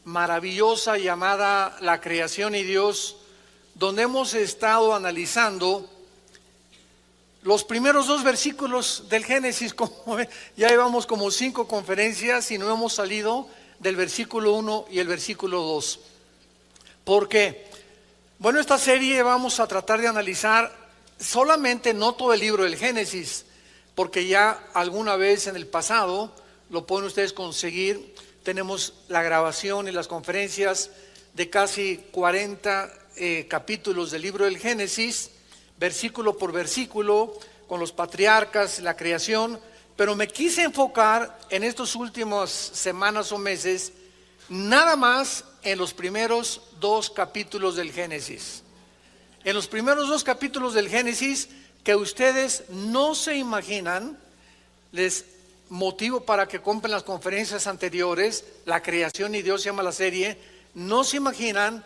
maravillosa llamada La Creación y Dios, donde hemos estado analizando los primeros 2 versículos del Génesis. Como ven, ya llevamos como 5 conferencias y no hemos salido del versículo 1 y el versículo 2. ¿Por qué? Bueno, esta serie vamos a tratar de analizar solamente no todo el libro del Génesis, porque ya alguna vez en el pasado lo pueden ustedes conseguir. Tenemos la grabación y las conferencias de casi 40 capítulos del libro del Génesis, versículo por versículo, con los patriarcas, la creación. Pero me quise enfocar en estas últimas semanas o meses nada más en los primeros 2 capítulos del Génesis. En los primeros 2 capítulos del Génesis, que ustedes no se imaginan, les motivo para que compren las conferencias anteriores. La Creación y Dios se llama la serie. No se imaginan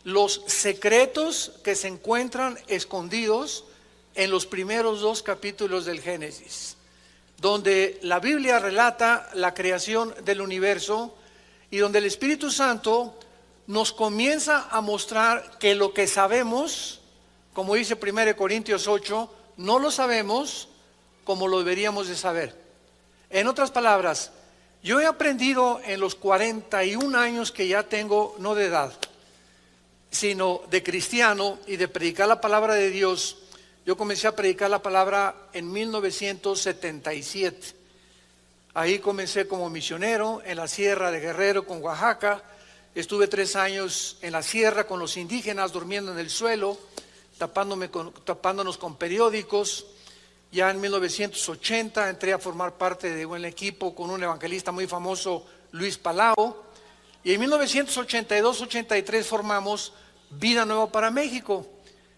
los secretos que se encuentran escondidos en los primeros 2 capítulos del Génesis, donde la Biblia relata la creación del universo y donde el Espíritu Santo nos comienza a mostrar que lo que sabemos, como dice 1 Corintios 8, no lo sabemos como lo deberíamos de saber. En otras palabras, yo he aprendido en los 41 años que ya tengo, no de edad, sino de cristiano y de predicar la palabra de Dios. Yo comencé a predicar la palabra en 1977. Ahí comencé como misionero en la Sierra de Guerrero con Oaxaca. Estuve 3 años en la sierra con los indígenas, durmiendo en el suelo, tapándonos con periódicos. Ya en 1980 entré a formar parte de un equipo con un evangelista muy famoso, Luis Palau. Y en 1982-83 formamos Vida Nueva para México.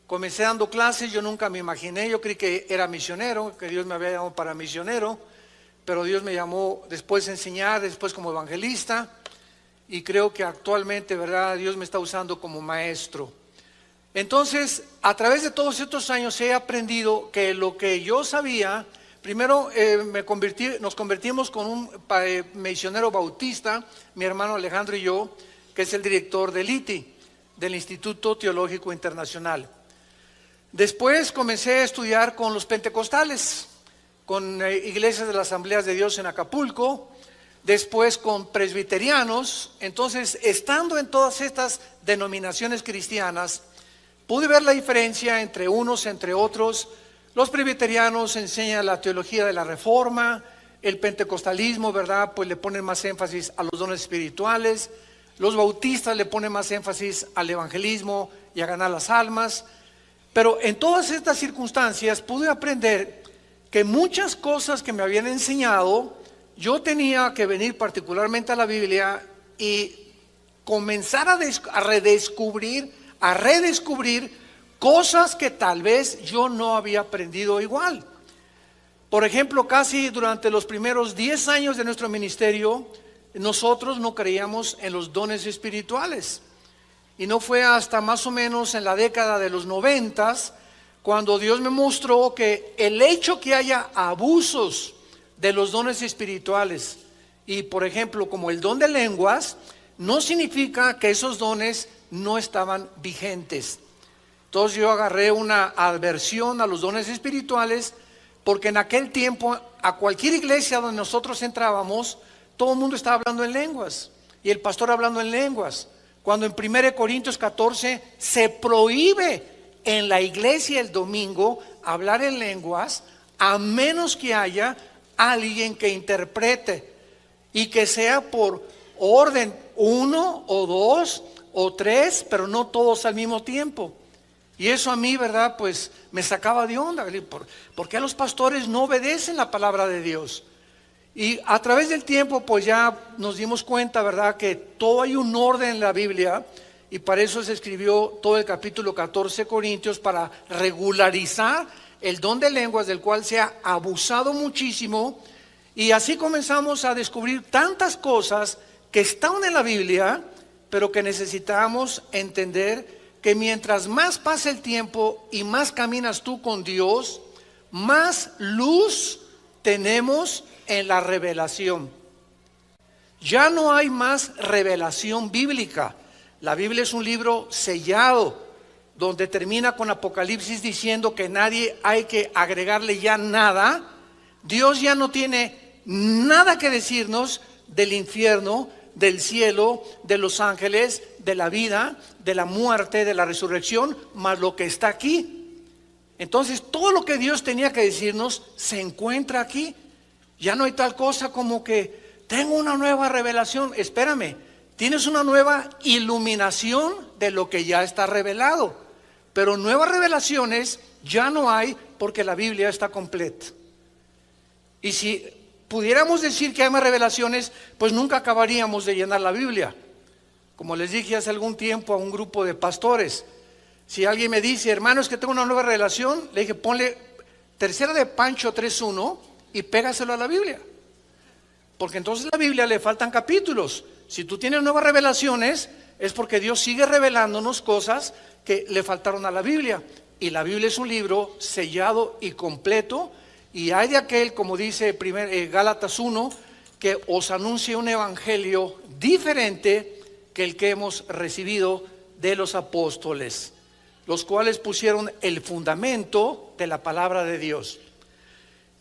Comencé dando clases. Yo nunca me imaginé, yo creí que era misionero, que Dios me había llamado para misionero, pero Dios me llamó después a enseñar, después como evangelista, y creo que actualmente, ¿verdad?, Dios me está usando como maestro. Entonces, a través de todos estos años he aprendido que lo que yo sabía, primero nos convertimos con un misionero bautista, mi hermano Alejandro y yo, que es el director del ITI, del Instituto Teológico Internacional. Después comencé a estudiar con los pentecostales, con iglesias de las Asambleas de Dios en Acapulco, después con presbiterianos. Entonces, estando en todas estas denominaciones cristianas, pude ver la diferencia entre unos, entre otros. Los presbiterianos enseñan la teología de la reforma, el pentecostalismo, ¿verdad?, pues le ponen más énfasis a los dones espirituales. Los bautistas le ponen más énfasis al evangelismo y a ganar las almas. Pero en todas estas circunstancias pude aprender que muchas cosas que me habían enseñado, yo tenía que venir particularmente a la Biblia y comenzar a redescubrir cosas que tal vez yo no había aprendido igual. Por ejemplo, casi durante los primeros 10 años de nuestro ministerio, nosotros no creíamos en los dones espirituales. Y no fue hasta más o menos en la década de los 90 cuando Dios me mostró que el hecho que haya abusos de los dones espirituales, y por ejemplo como el don de lenguas, no significa que esos dones no estaban vigentes. Entonces yo agarré una aversión a los dones espirituales, porque en aquel tiempo a cualquier iglesia donde nosotros entrábamos, todo el mundo estaba hablando en lenguas y el pastor hablando en lenguas, cuando en 1 Corintios 14 se prohíbe en la iglesia el domingo hablar en lenguas, a menos que haya alguien que interprete, y que sea por orden 1 o 2 o 3, pero no todos al mismo tiempo. Y eso a mí, ¿verdad?, pues me sacaba de onda. ¿Por qué los pastores no obedecen la palabra de Dios? Y a través del tiempo pues ya nos dimos cuenta, ¿verdad?, que todo hay un orden en la Biblia, y para eso se escribió todo el capítulo 14 de Corintios, para regularizar el don de lenguas, del cual se ha abusado muchísimo. Y así comenzamos a descubrir tantas cosas que están en la Biblia, pero que necesitamos entender que mientras más pasa el tiempo y más caminas tú con Dios, más luz tenemos en la revelación. Ya no hay más revelación bíblica. La Biblia es un libro sellado, donde termina con Apocalipsis diciendo que nadie hay que agregarle ya nada. Dios ya no tiene nada que decirnos del infierno, del cielo, de los ángeles, de la vida, de la muerte, de la resurrección, más lo que está aquí. Entonces todo lo que Dios tenía que decirnos se encuentra aquí. Ya no hay tal cosa como que tengo una nueva revelación. Espérame, tienes una nueva iluminación de lo que ya está revelado, pero nuevas revelaciones ya no hay, porque la Biblia está completa. Y si pudiéramos decir que hay más revelaciones, pues nunca acabaríamos de llenar la Biblia. Como les dije hace algún tiempo a un grupo de pastores, si alguien me dice, hermano, es que tengo una nueva revelación, le dije, ponle Tercera de Pancho 3:1 y pégaselo a la Biblia, porque entonces a la Biblia le faltan capítulos. Si tú tienes nuevas revelaciones, es porque Dios sigue revelándonos cosas que le faltaron a la Biblia. Y la Biblia es un libro sellado y completo. Y hay de aquel, como dice Gálatas 1, que os anuncie un evangelio diferente que el que hemos recibido de los apóstoles, los cuales pusieron el fundamento de la palabra de Dios.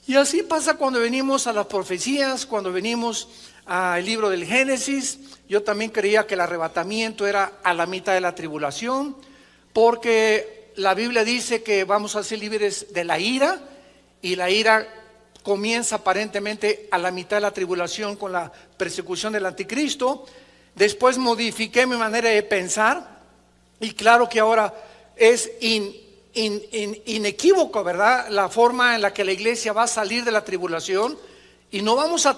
Y así pasa cuando venimos a las profecías, cuando venimos al libro del Génesis. Yo también creía que el arrebatamiento era a la mitad de la tribulación, porque la Biblia dice que vamos a ser libres de la ira, y la ira comienza aparentemente a la mitad de la tribulación con la persecución del anticristo. Después modifiqué mi manera de pensar, y claro que ahora es inequívoco, ¿verdad?, la forma en la que la iglesia va a salir de la tribulación. Y no vamos a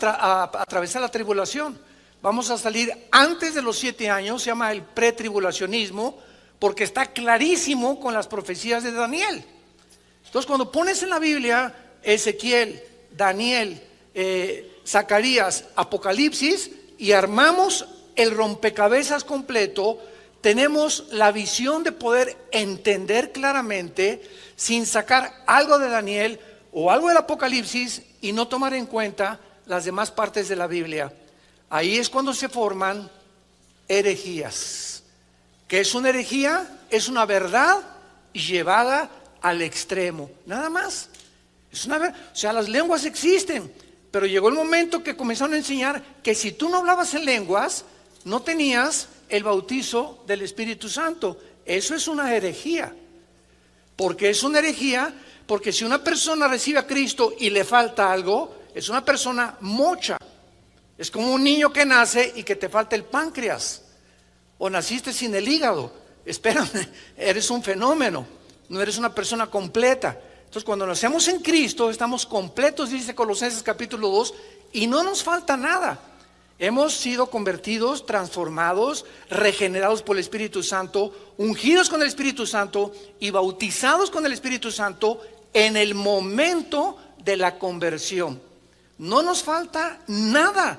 atravesar la tribulación, vamos a salir antes de los 7 años. Se llama el pretribulacionismo, porque está clarísimo con las profecías de Daniel. Entonces, cuando pones en la Biblia Ezequiel, Daniel, Zacarías, Apocalipsis, y armamos el rompecabezas completo, tenemos la visión de poder entender claramente, sin sacar algo de Daniel o algo del Apocalipsis y no tomar en cuenta las demás partes de la Biblia. Ahí es cuando se forman herejías. ¿Qué es una herejía? Es una verdad llevada al extremo, nada más. Es una verdad. O sea, las lenguas existen, pero llegó el momento que comenzaron a enseñar que si tú no hablabas en lenguas, no tenías el bautizo del Espíritu Santo. Eso es una herejía. ¿Por qué es una herejía? Porque si una persona recibe a Cristo y le falta algo, es una persona mocha. Es como un niño que nace y que te falta el páncreas, o naciste sin el hígado. Espérame, eres un fenómeno, no eres una persona completa. Entonces, cuando nacemos en Cristo, estamos completos, dice Colosenses capítulo 2, y no nos falta nada. Hemos sido convertidos, transformados, regenerados por el Espíritu Santo, ungidos con el Espíritu Santo y bautizados con el Espíritu Santo en el momento de la conversión. No nos falta nada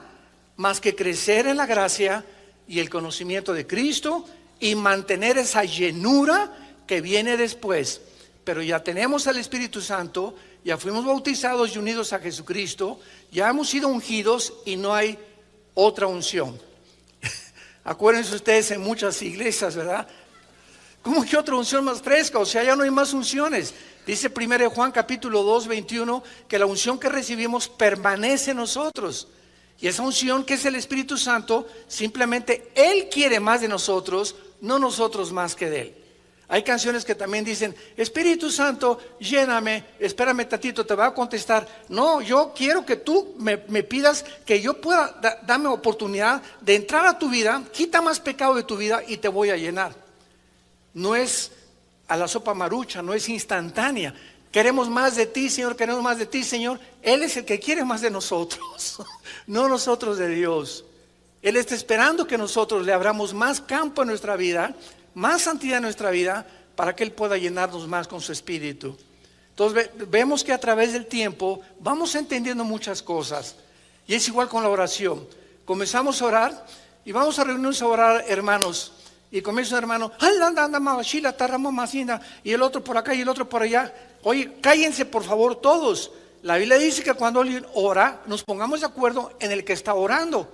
más que crecer en la gracia y el conocimiento de Cristo y mantener esa llenura que viene después. Pero ya tenemos al Espíritu Santo, ya fuimos bautizados y unidos a Jesucristo, ya hemos sido ungidos y no hay otra unción. Acuérdense ustedes en muchas iglesias, ¿verdad? ¿Cómo que otra unción más fresca? O sea, ya no hay más unciones. Dice 1 Juan capítulo 2, 21, que la unción que recibimos permanece en nosotros. Y esa unción, que es el Espíritu Santo, simplemente Él quiere más de nosotros, no nosotros más que de Él. Hay canciones que también dicen, Espíritu Santo, lléname, espérame tantito, te va a contestar. No, yo quiero que tú me pidas que yo pueda darme oportunidad de entrar a tu vida, quita más pecado de tu vida y te voy a llenar. No es a la sopa marucha, no es instantánea. Queremos más de ti, Señor, queremos más de ti, Señor. Él es el que quiere más de nosotros, no nosotros de Dios. Él está esperando que nosotros le abramos más campo en nuestra vida, más santidad en nuestra vida, para que Él pueda llenarnos más con su Espíritu. Entonces vemos que a través del tiempo vamos entendiendo muchas cosas. Y es igual con la oración. Comenzamos a orar y vamos a reunirnos a orar, hermanos. Y comienza un hermano, y el otro por acá y el otro por allá. Oye, cállense por favor todos. La Biblia dice que cuando alguien ora, nos pongamos de acuerdo en el que está orando.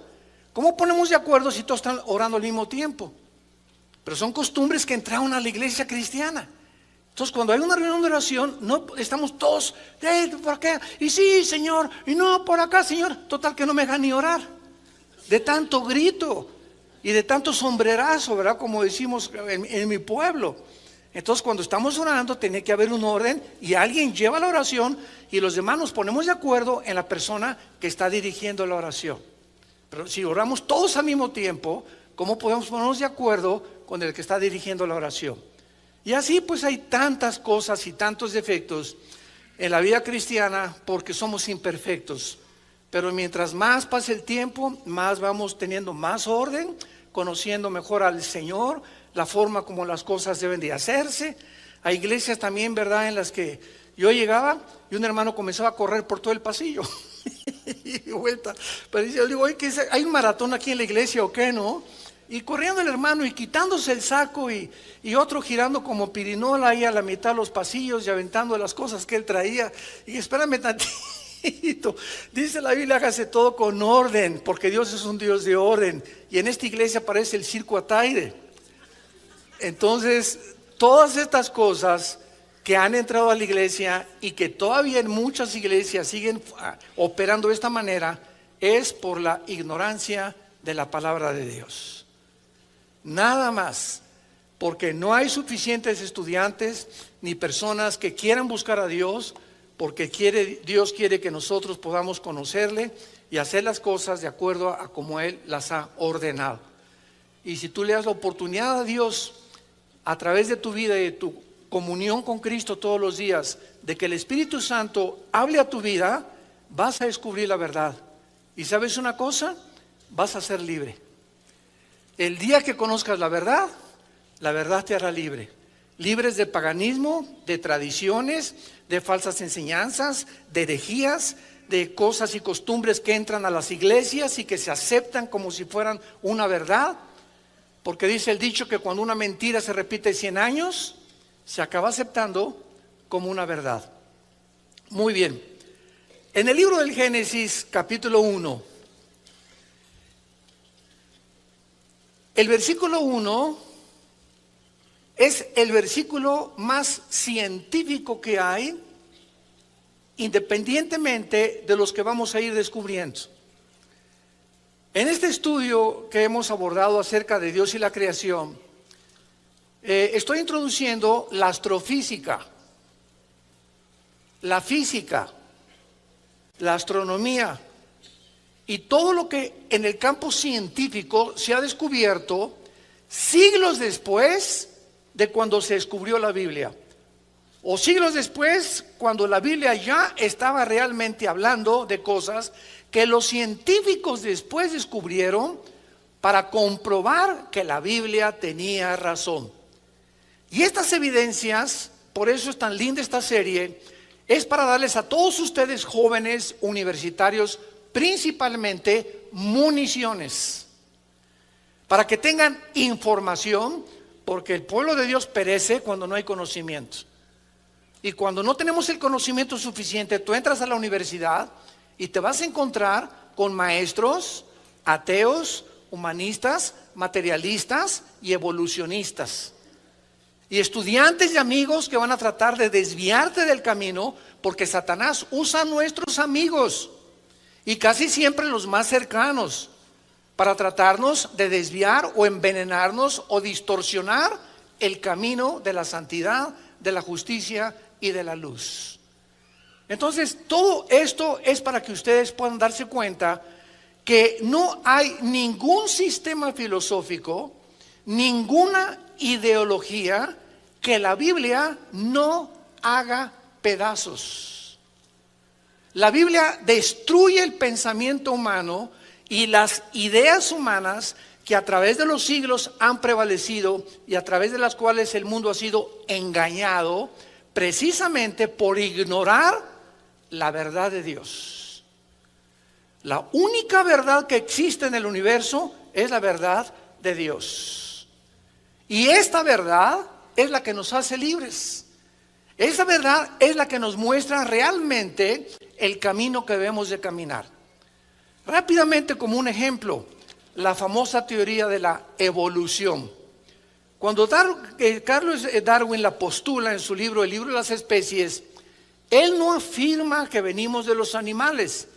¿Cómo ponemos de acuerdo si todos están orando al mismo tiempo? Pero son costumbres que entraron a la iglesia cristiana. Entonces, cuando hay una reunión de oración, no estamos todos, por acá, y sí, Señor, y no, por acá, Señor. Total que no me dejan ni orar. De tanto grito y de tanto sombrerazo, ¿verdad? Como decimos en mi pueblo. Entonces, cuando estamos orando, tiene que haber un orden y alguien lleva la oración y los demás nos ponemos de acuerdo en la persona que está dirigiendo la oración. Pero si oramos todos al mismo tiempo, ¿cómo podemos ponernos de acuerdo con el que está dirigiendo la oración? Y así pues hay tantas cosas y tantos defectos en la vida cristiana porque somos imperfectos. Pero mientras más pase el tiempo, más vamos teniendo más orden, conociendo mejor al Señor, la forma como las cosas deben de hacerse. Hay iglesias también, ¿verdad?, en las que yo llegaba y un hermano comenzaba a correr por todo el pasillo. Y vuelta. Pero yo digo, oye, ¿hay un maratón aquí en la iglesia o qué, no? Y corriendo el hermano y quitándose el saco y otro girando como pirinola ahí a la mitad de los pasillos y aventando las cosas que él traía. Y espérame tantito. Dice la Biblia, hágase todo con orden, porque Dios es un Dios de orden. Y en esta iglesia parece el circo Ataide. Entonces, todas estas cosas que han entrado a la iglesia y que todavía en muchas iglesias siguen operando de esta manera, es por la ignorancia de la palabra de Dios. Nada más, porque no hay suficientes estudiantes ni personas que quieran buscar a Dios, porque Dios quiere que nosotros podamos conocerle y hacer las cosas de acuerdo a como Él las ha ordenado. Y si tú le das la oportunidad a Dios a través de tu vida y de tu comunión con Cristo todos los días, de que el Espíritu Santo hable a tu vida, vas a descubrir la verdad. ¿Y sabes una cosa? Vas a ser libre. El día que conozcas la verdad te hará libre. Libres de paganismo, de tradiciones, de falsas enseñanzas, de herejías, de cosas y costumbres que entran a las iglesias y que se aceptan como si fueran una verdad. Porque dice el dicho que cuando una mentira se repite 100 años, se acaba aceptando como una verdad. Muy bien. En el libro del Génesis, capítulo 1, el versículo 1 es el versículo más científico que hay, independientemente de los que vamos a ir descubriendo. En este estudio que hemos abordado acerca de Dios y la creación, estoy introduciendo la astrofísica, la física, la astronomía y todo lo que en el campo científico se ha descubierto siglos después de cuando se descubrió la Biblia, o siglos después cuando la Biblia ya estaba realmente hablando de cosas que los científicos después descubrieron para comprobar que la Biblia tenía razón. Y estas evidencias, por eso es tan linda esta serie, es para darles a todos ustedes jóvenes universitarios principalmente municiones, para que tengan información, porque el pueblo de Dios perece cuando no hay conocimiento. Y cuando no tenemos el conocimiento suficiente, tú entras a la universidad y te vas a encontrar con maestros ateos, humanistas, materialistas y evolucionistas. Y estudiantes y amigos que van a tratar de desviarte del camino, porque Satanás usa a nuestros amigos y casi siempre los más cercanos para tratarnos de desviar o envenenarnos o distorsionar el camino de la santidad, de la justicia y de la luz. Entonces, todo esto es para que ustedes puedan darse cuenta que no hay ningún sistema filosófico, ninguna ideología que la Biblia no haga pedazos. La Biblia destruye el pensamiento humano y las ideas humanas que a través de los siglos han prevalecido y a través de las cuales el mundo ha sido engañado precisamente por ignorar la verdad de Dios. La única verdad que existe en el universo es la verdad de Dios. Y esta verdad es la que nos hace libres. Esa verdad es la que nos muestra realmente el camino que debemos de caminar. Rápidamente, como un ejemplo, la famosa teoría de la evolución. Cuando Carlos Darwin la postula en su libro, el libro de las especies, él no afirma que venimos de los animales.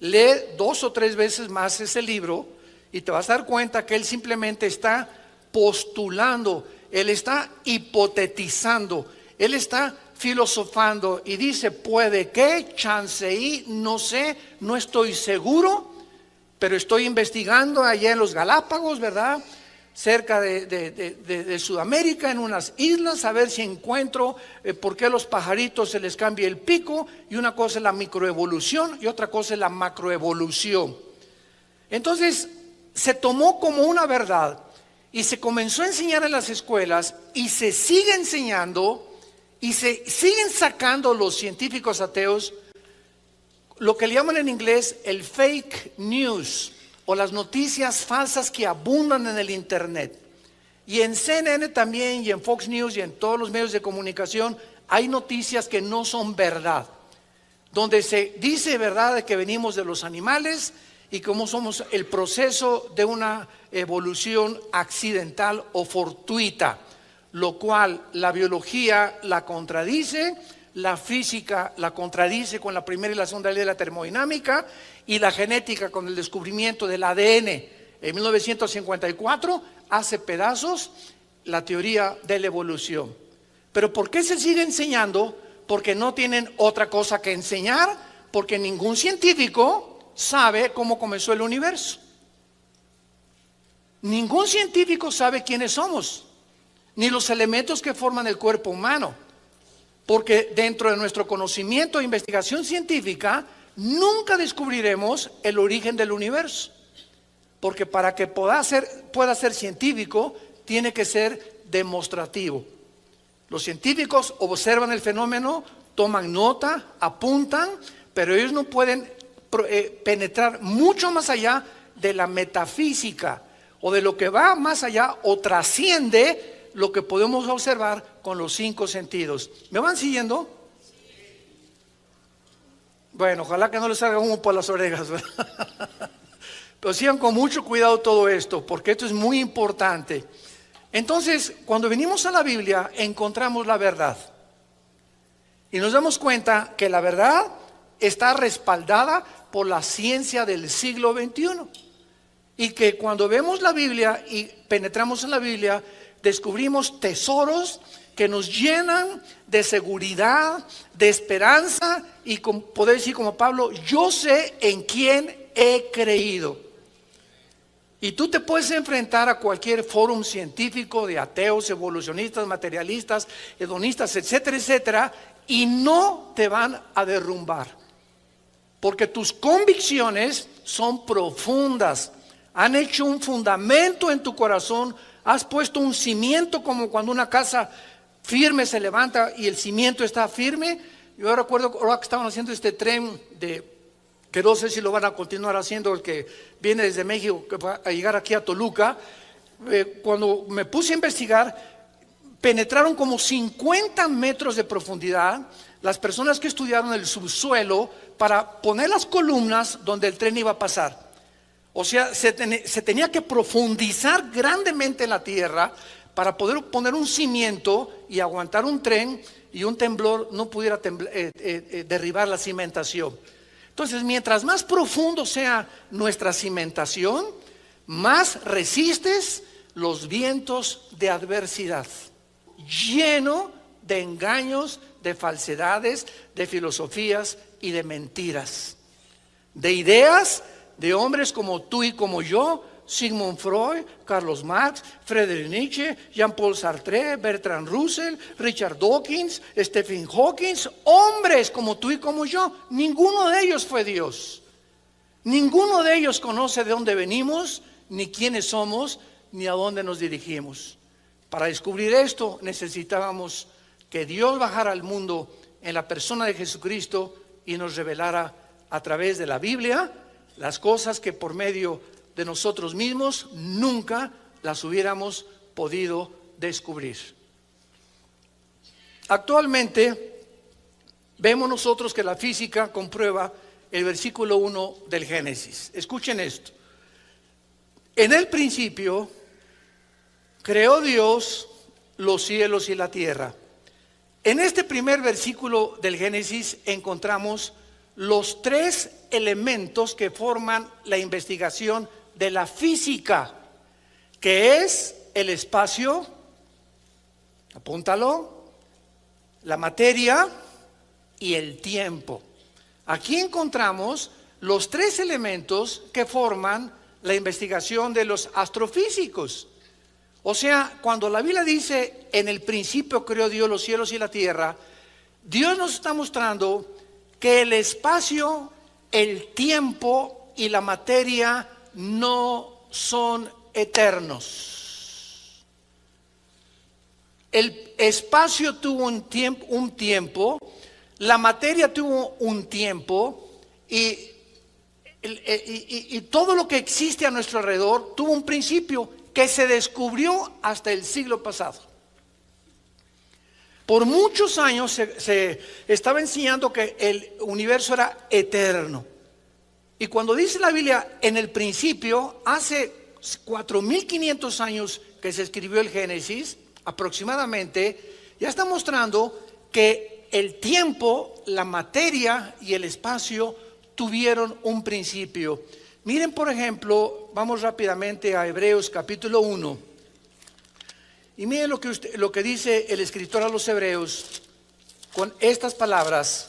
Lee 2 o 3 veces más ese libro y te vas a dar cuenta que él simplemente está postulando, él está hipotetizando, él está filosofando y dice, puede que, chance y, no sé, no estoy seguro, pero estoy investigando allá en los Galápagos, ¿verdad? Cerca de Sudamérica, en unas islas, a ver si encuentro por qué a los pajaritos se les cambia el pico, y una cosa es la microevolución y otra cosa es la macroevolución. Entonces se tomó como una verdad y se comenzó a enseñar en las escuelas y se sigue enseñando y se siguen sacando los científicos ateos lo que le llaman en inglés el fake news, o las noticias falsas que abundan en el internet. Y en CNN también, y en Fox News, y en todos los medios de comunicación, hay noticias que no son verdad, donde se dice verdad de que venimos de los animales y cómo somos el proceso de una evolución accidental o fortuita, lo cual la biología la contradice, la física la contradice con la primera y la segunda ley de la termodinámica, y la genética con el descubrimiento del ADN en 1954 hace pedazos la teoría de la evolución. Pero ¿por qué se sigue enseñando? Porque no tienen otra cosa que enseñar, porque ningún científico sabe cómo comenzó el universo. Ningún científico sabe quiénes somos, ni los elementos que forman el cuerpo humano. Porque dentro de nuestro conocimiento e investigación científica nunca descubriremos el origen del universo. Porque para que pueda ser científico, tiene que ser demostrativo. Los científicos observan el fenómeno, toman nota, apuntan, pero ellos no pueden penetrar mucho más allá de la metafísica, o de lo que va más allá o trasciende lo que podemos observar con los 5 sentidos. ¿Me van siguiendo? Bueno, ojalá que no les salga humo por las orejas, pero sigan con mucho cuidado todo esto, porque esto es muy importante. Entonces, cuando venimos a la Biblia, encontramos la verdad y nos damos cuenta que la verdad está respaldada por la ciencia del siglo XXI, y que cuando vemos la Biblia y penetramos en la Biblia, descubrimos tesoros que nos llenan de seguridad, de esperanza, y poder decir como Pablo, yo sé en quién he creído. Y tú te puedes enfrentar a cualquier fórum científico de ateos, evolucionistas, materialistas, hedonistas, etcétera, etcétera, y no te van a derrumbar, porque tus convicciones son profundas, han hecho un fundamento en tu corazón. Has puesto un cimiento, como cuando una casa firme se levanta y el cimiento está firme. Yo recuerdo ahora que estaban haciendo este tren que no sé si lo van a continuar haciendo, el que viene desde México, que va a llegar aquí a Toluca. Cuando me puse a investigar, penetraron como 50 metros de profundidad las personas que estudiaron el subsuelo para poner las columnas donde el tren iba a pasar. O sea, se tenía que profundizar grandemente en la tierra para poder poner un cimiento y aguantar un tren, y un temblor no pudiera derribar la cimentación. Entonces, mientras más profundo sea nuestra cimentación, más resistes los vientos de adversidad, lleno de engaños, de falsedades, de filosofías y de mentiras, de ideas de hombres como tú y como yo, Sigmund Freud, Carlos Marx, Friedrich Nietzsche, Jean-Paul Sartre, Bertrand Russell, Richard Dawkins, Stephen Hawking, hombres como tú y como yo. Ninguno de ellos fue Dios. Ninguno de ellos conoce de dónde venimos, ni quiénes somos, ni a dónde nos dirigimos. Para descubrir esto necesitábamos que Dios bajara al mundo en la persona de Jesucristo y nos revelara a través de la Biblia las cosas que por medio de nosotros mismos nunca las hubiéramos podido descubrir. Actualmente vemos nosotros que la física comprueba el versículo 1 del Génesis. Escuchen esto. En el principio creó Dios los cielos y la tierra. En este primer versículo del Génesis encontramos los tres elementos que forman la investigación de la física, que es el espacio, apúntalo, la materia y el tiempo. Aquí encontramos los tres elementos que forman la investigación de los astrofísicos. O sea, cuando la Biblia dice, en el principio creó Dios los cielos y la tierra, Dios nos está mostrando que el espacio, el tiempo y la materia no son eternos. El espacio tuvo un tiempo, la materia tuvo un tiempo y todo lo que existe a nuestro alrededor tuvo un principio que se descubrió hasta el siglo pasado. Por muchos años se estaba enseñando que el universo era eterno. Y cuando dice la Biblia en el principio, hace 4.500 años que se escribió el Génesis, aproximadamente, ya está mostrando que el tiempo, la materia y el espacio tuvieron un principio. Miren, por ejemplo, vamos rápidamente a Hebreos capítulo 1. Y miren lo que dice el escritor a los Hebreos con estas palabras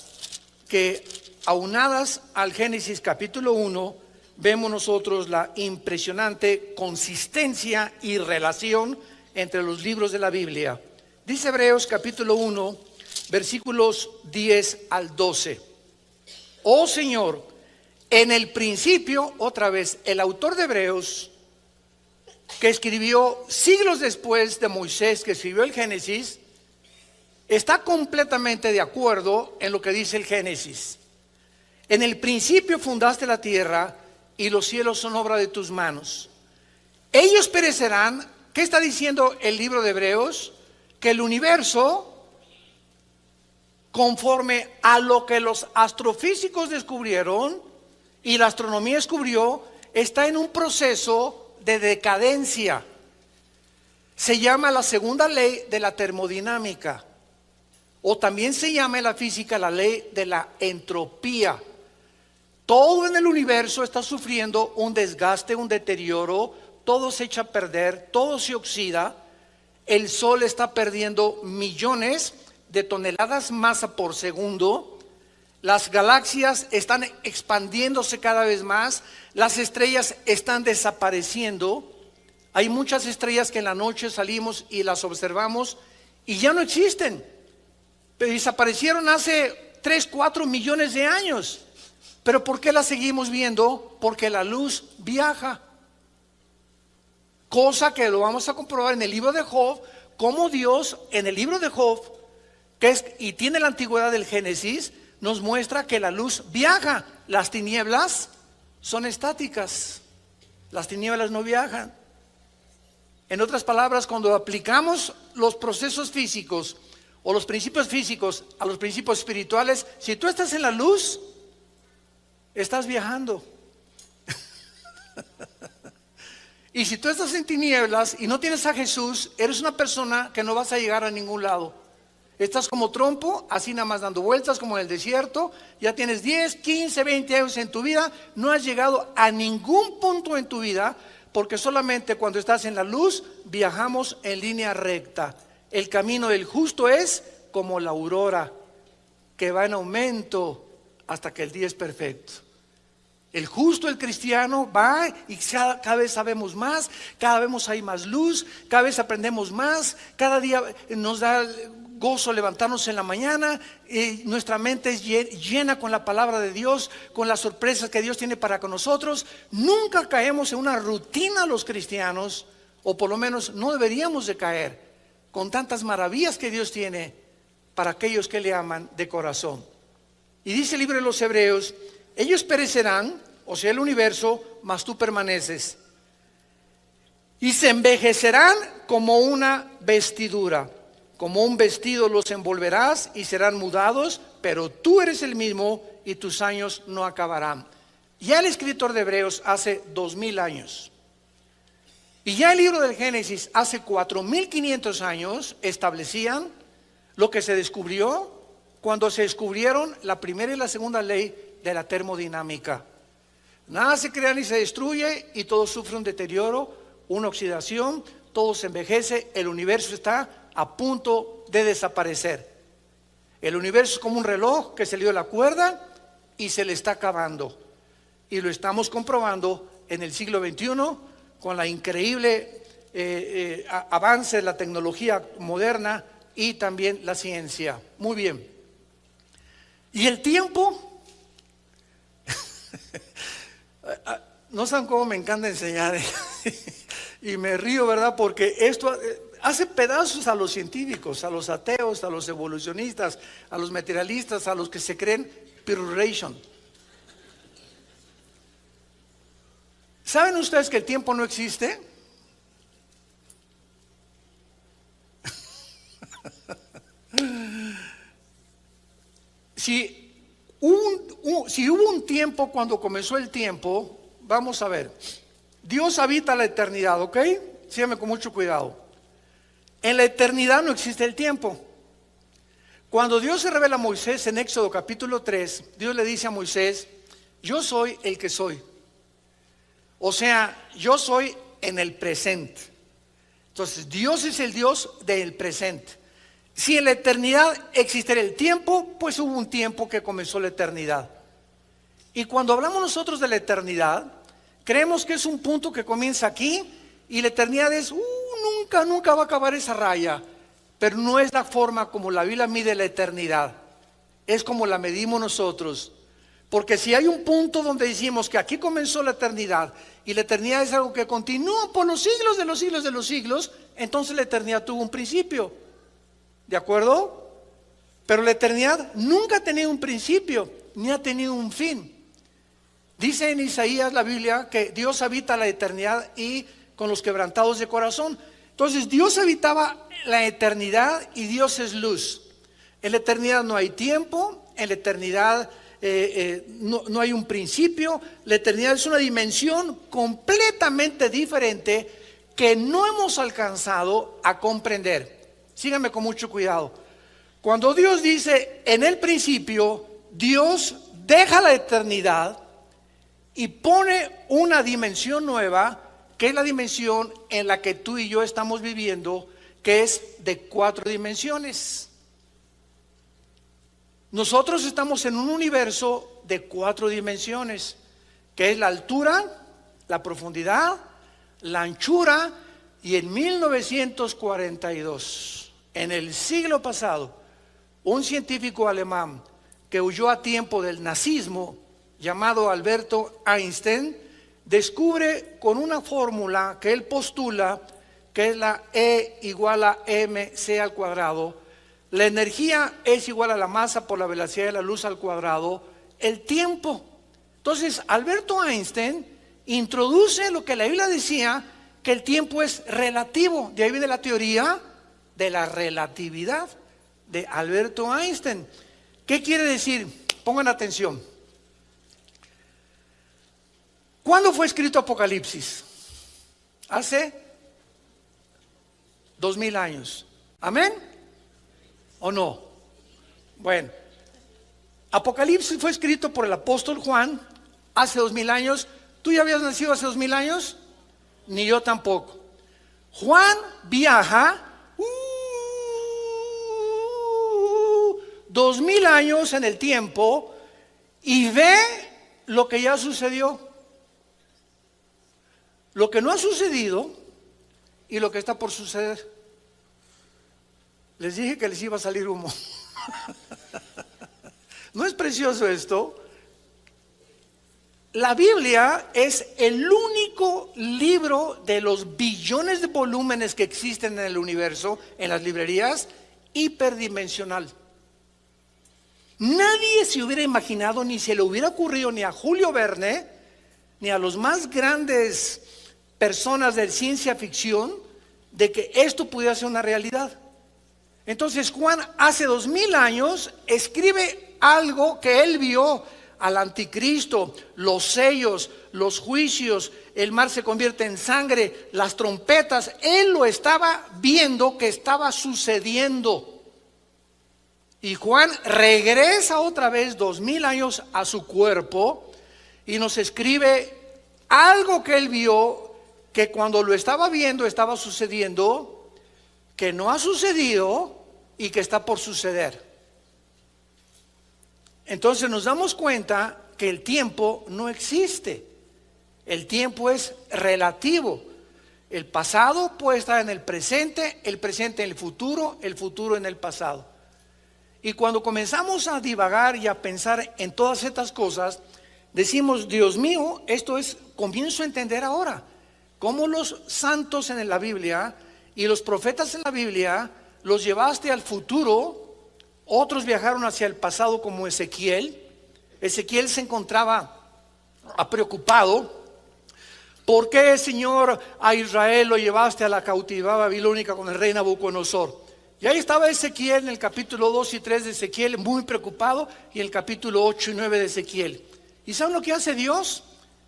que, aunadas al Génesis capítulo 1, vemos nosotros la impresionante consistencia y relación entre los libros de la Biblia. Dice Hebreos capítulo 1, versículos 10 al 12. Oh Señor, en el principio, otra vez, el autor de Hebreos, que escribió siglos después de Moisés, que escribió el Génesis, está completamente de acuerdo en lo que dice el Génesis. En el principio fundaste la tierra y los cielos son obra de tus manos. Ellos perecerán. ¿Qué está diciendo el libro de Hebreos? Que el universo, conforme a lo que los astrofísicos descubrieron y la astronomía descubrió, está en un proceso de decadencia. Se llama la segunda ley de la termodinámica, o también se llama en la física la ley de la entropía. Todo en el universo está sufriendo un desgaste, un deterioro, todo se echa a perder, todo se oxida. El Sol está perdiendo millones de toneladas masa por segundo. Las galaxias están expandiéndose cada vez más. Las estrellas están desapareciendo. Hay muchas estrellas que en la noche salimos y las observamos y ya no existen. Pero desaparecieron hace 3, 4 millones de años. ¿Pero por qué las seguimos viendo? Porque la luz viaja. Cosa que lo vamos a comprobar en el libro de Job, como Dios en el libro de Job, y tiene la antigüedad del Génesis, nos muestra que la luz viaja. Las tinieblas son estáticas. Las tinieblas no viajan. En otras palabras, cuando aplicamos los procesos físicos o los principios físicos a los principios espirituales, si tú estás en la luz, estás viajando. Y si tú estás en tinieblas y no tienes a Jesús, eres una persona que no vas a llegar a ningún lado. Estás como trompo, así nada más dando vueltas como en el desierto. Ya tienes 10, 15, 20 años en tu vida. No has llegado a ningún punto en tu vida, porque solamente cuando estás en la luz viajamos en línea recta. El camino del justo es como la aurora, que va en aumento hasta que el día es perfecto. El justo, el cristiano, va y cada vez sabemos más, cada vez hay más luz, cada vez aprendemos más, cada día nos da gozo levantarnos en la mañana, nuestra mente es llena con la palabra de Dios, con las sorpresas que Dios tiene para con nosotros. Nunca caemos en una rutina los cristianos, o por lo menos no deberíamos de caer, con tantas maravillas que Dios tiene para aquellos que le aman de corazón. Y dice el libro de los Hebreos: ellos perecerán, o sea el universo, mas tú permaneces. Y se envejecerán como una vestidura, como un vestido los envolverás y serán mudados, pero tú eres el mismo y tus años no acabarán. Ya el escritor de Hebreos hace 2000 años Y ya el libro del Génesis hace 4500 años establecían lo que se descubrió cuando se descubrieron la primera y la segunda ley de la termodinámica. Nada se crea ni se destruye y todo sufre un deterioro, una oxidación, todo se envejece, el universo está a punto de desaparecer. El universo es como un reloj que se le dio la cuerda y se le está acabando. Y lo estamos comprobando en el siglo XXI con la increíble avance de la tecnología moderna y también la ciencia. Muy bien. Y el tiempo, no saben cómo me encanta enseñar y me río, ¿verdad? Porque esto hace pedazos a los científicos, a los ateos, a los evolucionistas, a los materialistas, a los que se creen Pirulation. ¿Saben ustedes que el tiempo no existe? Si hubo un tiempo cuando comenzó el tiempo, vamos a ver, Dios habita la eternidad, ¿ok? Síganme con mucho cuidado. En la eternidad no existe el tiempo. Cuando Dios se revela a Moisés en Éxodo capítulo 3, Dios le dice a Moisés: yo soy el que soy. O sea, yo soy en el presente. Entonces, Dios es el Dios del presente. Si en la eternidad existiera el tiempo, pues hubo un tiempo que comenzó la eternidad. Y cuando hablamos nosotros de la eternidad, creemos que es un punto que comienza aquí y la eternidad es, nunca va a acabar esa raya. Pero no es la forma como la Biblia mide la eternidad. Es como la medimos nosotros. Porque si hay un punto donde decimos que aquí comenzó la eternidad y la eternidad es algo que continúa por los siglos de los siglos de los siglos, entonces la eternidad tuvo un principio. ¿De acuerdo? Pero la eternidad nunca ha tenido un principio ni ha tenido un fin. Dice en Isaías la Biblia que Dios habita la eternidad y con los quebrantados de corazón. Entonces Dios habitaba la eternidad y Dios es luz. En la eternidad no hay tiempo, en la eternidad no hay un principio. La eternidad es una dimensión completamente diferente que no hemos alcanzado a comprender. Síganme con mucho cuidado. Cuando Dios dice en el principio, Dios deja la eternidad y pone una dimensión nueva, que es la dimensión en la que tú y yo estamos viviendo, que es de 4 dimensiones. Nosotros estamos en un universo de 4 dimensiones, que es la altura, la profundidad, la anchura, y en 1942, en el siglo pasado, un científico alemán que huyó a tiempo del nazismo, llamado Alberto Einstein, descubre con una fórmula que él postula, que es la E igual a mc al cuadrado. La energía es igual a la masa por la velocidad de la luz al cuadrado, el tiempo. Entonces, Alberto Einstein introduce lo que la Biblia decía, que el tiempo es relativo. De ahí viene la teoría de la relatividad de Alberto Einstein. ¿Qué quiere decir? Pongan atención. ¿Cuándo fue escrito Apocalipsis? Hace 2000 años. ¿Amén? ¿O no? Bueno, Apocalipsis fue escrito por el apóstol Juan hace 2000 años. ¿Tú ya habías nacido hace 2000 años? Ni yo tampoco. Juan viaja 2000 años en el tiempo y ve lo que ya sucedió, lo que no ha sucedido y lo que está por suceder. Les dije que les iba a salir humo. ¿No es precioso esto? La Biblia es el único libro de los billones de volúmenes que existen en el universo, en las librerías, hiperdimensional. Nadie se hubiera imaginado, ni se le hubiera ocurrido, ni a Julio Verne, ni a los más grandes personas de ciencia ficción, de que esto pudiera ser una realidad. Entonces Juan hace 2000 años escribe algo que él vio al anticristo, los sellos, los juicios, el mar se convierte en sangre, las trompetas. Él lo estaba viendo que estaba sucediendo. Y Juan regresa otra vez 2000 años a su cuerpo y nos escribe algo que él vio, que cuando lo estaba viendo estaba sucediendo, que no ha sucedido y que está por suceder. Entonces nos damos cuenta que el tiempo no existe. El tiempo es relativo. El pasado puede estar en el presente en el futuro en el pasado. Y cuando comenzamos a divagar y a pensar en todas estas cosas, decimos, Dios mío, comienzo a entender ahora cómo los santos en la Biblia y los profetas en la Biblia los llevaste al futuro. Otros viajaron hacia el pasado, como Ezequiel. Ezequiel se encontraba preocupado. ¿Por qué, Señor, a Israel lo llevaste a la cautividad babilónica con el rey Nabucodonosor? Y ahí estaba Ezequiel en el capítulo 2 y 3 de Ezequiel, muy preocupado, y en el capítulo 8 y 9 de Ezequiel. ¿Y saben lo que hace Dios?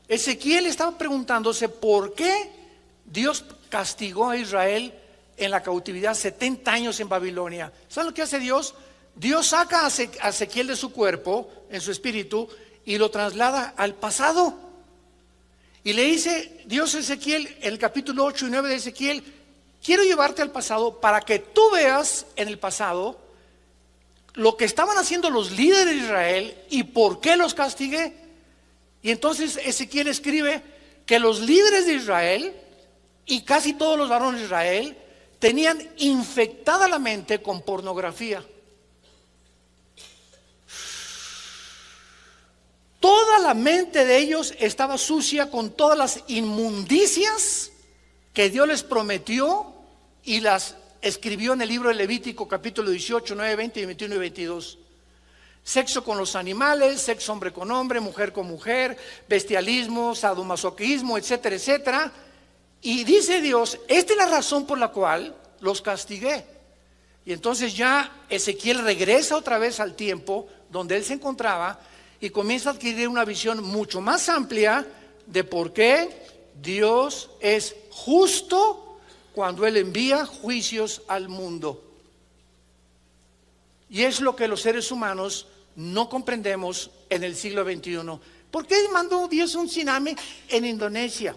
Ezequiel estaba preguntándose por qué Dios castigó a Israel en la cautividad 70 años en Babilonia. ¿Saben lo que hace Dios? Dios saca a Ezequiel de su cuerpo, en su espíritu, y lo traslada al pasado. Y le dice Dios a Ezequiel, en el capítulo 8 y 9 de Ezequiel, quiero llevarte al pasado para que tú veas en el pasado lo que estaban haciendo los líderes de Israel y por qué los castigué. Y entonces Ezequiel escribe que los líderes de Israel y casi todos los varones de Israel tenían infectada la mente con pornografía. Toda la mente de ellos estaba sucia con todas las inmundicias que Dios les prometió y las escribió en el libro de Levítico capítulo 18, 9, 20, 21 y 22. Sexo con los animales, sexo hombre con hombre, mujer con mujer, bestialismo, sadomasoquismo, etcétera, etcétera. Y dice Dios, esta es la razón por la cual los castigué. Y entonces ya Ezequiel regresa otra vez al tiempo donde él se encontraba y comienza a adquirir una visión mucho más amplia de por qué Dios es justo cuando Él envía juicios al mundo. Y es lo que los seres humanos no comprendemos en el siglo XXI. ¿Por qué mandó Dios un tsunami en Indonesia?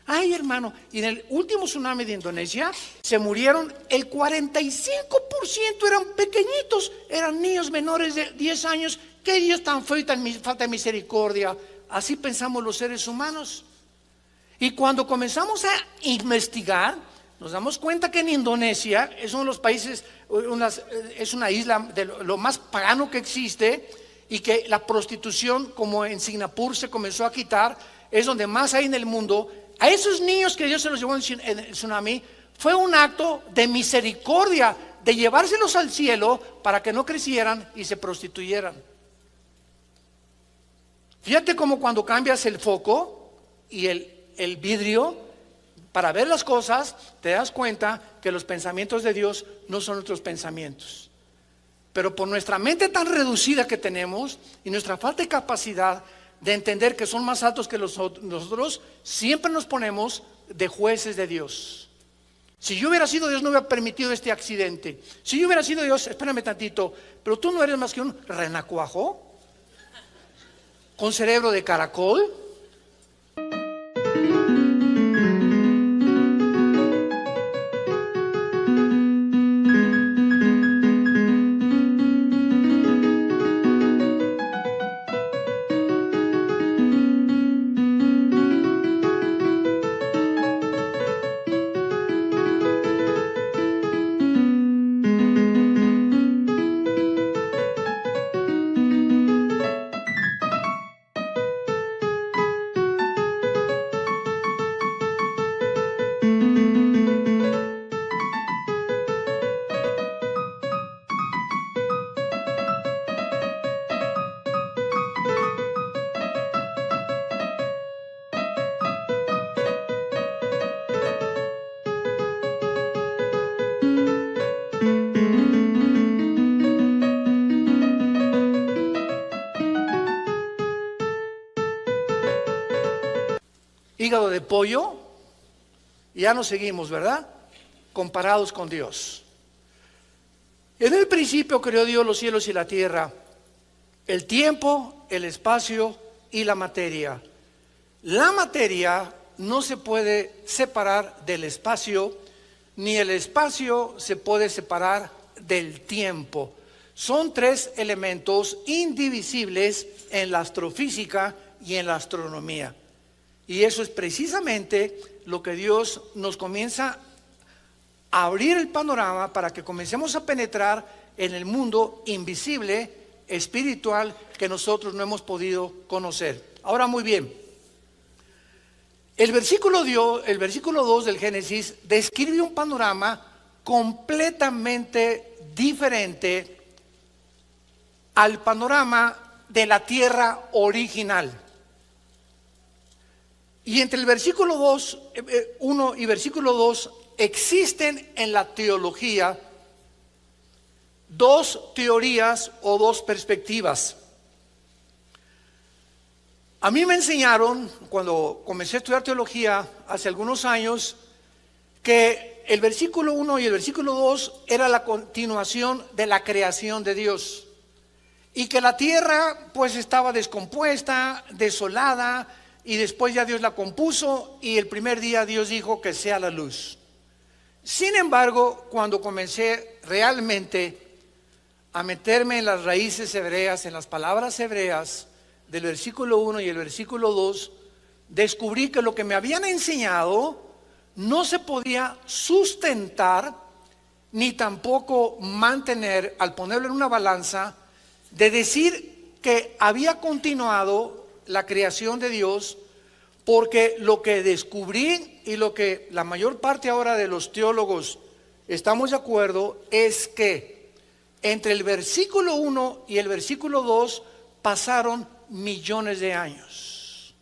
Ay, hermano, y en el último tsunami de Indonesia se murieron el 45%, eran pequeñitos, eran niños menores de 10 años. ¿Qué Dios tan feo y tan falta de misericordia? Así pensamos los seres humanos. Y cuando comenzamos a investigar, nos damos cuenta que en Indonesia es uno de los países, es una isla de lo más pagano que existe, y que la prostitución, como en Singapur se comenzó a quitar, es donde más hay en el mundo. A esos niños que Dios se los llevó en el tsunami, fue un acto de misericordia, de llevárselos al cielo para que no crecieran y se prostituyeran. Fíjate cómo cuando cambias el foco y el vidrio para ver las cosas, te das cuenta que los pensamientos de Dios no son nuestros pensamientos. Pero por nuestra mente tan reducida que tenemos y nuestra falta de capacidad de entender que son más altos que nosotros, siempre nos ponemos de jueces de Dios. Si yo hubiera sido Dios, no hubiera permitido este accidente. Si yo hubiera sido Dios, espérame tantito, pero tú no eres más que un renacuajo con cerebro de caracol. hígado de pollo, y ya nos seguimos, ¿verdad? Comparados con Dios. En el principio creó Dios los cielos y la tierra, el tiempo, el espacio y la materia. La materia no se puede separar del espacio, ni el espacio se puede separar del tiempo. Son tres elementos indivisibles en la astrofísica y en la astronomía. Y eso es precisamente lo que Dios nos comienza a abrir el panorama para que comencemos a penetrar en el mundo invisible, espiritual, que nosotros no hemos podido conocer. Ahora, muy bien, el versículo 2 del Génesis describe un panorama completamente diferente al panorama de la tierra original. Y entre el versículo 1 y versículo 2 existen en la teología dos teorías o dos perspectivas. A mí me enseñaron, cuando comencé a estudiar teología hace algunos años, que el versículo 1 y el versículo 2 era la continuación de la creación de Dios, y que la tierra pues estaba descompuesta, desolada, y después ya Dios la compuso, y el primer día Dios dijo que sea la luz. Sin embargo, cuando comencé realmente a meterme en las raíces hebreas, en las palabras hebreas del versículo 1 y el versículo 2, descubrí que lo que me habían enseñado no se podía sustentar ni tampoco mantener, al ponerlo en una balanza, de decir que había continuado la creación de Dios, porque lo que descubrí y lo que la mayor parte ahora de los teólogos estamos de acuerdo es que entre el versículo 1 y el versículo 2 pasaron millones de años.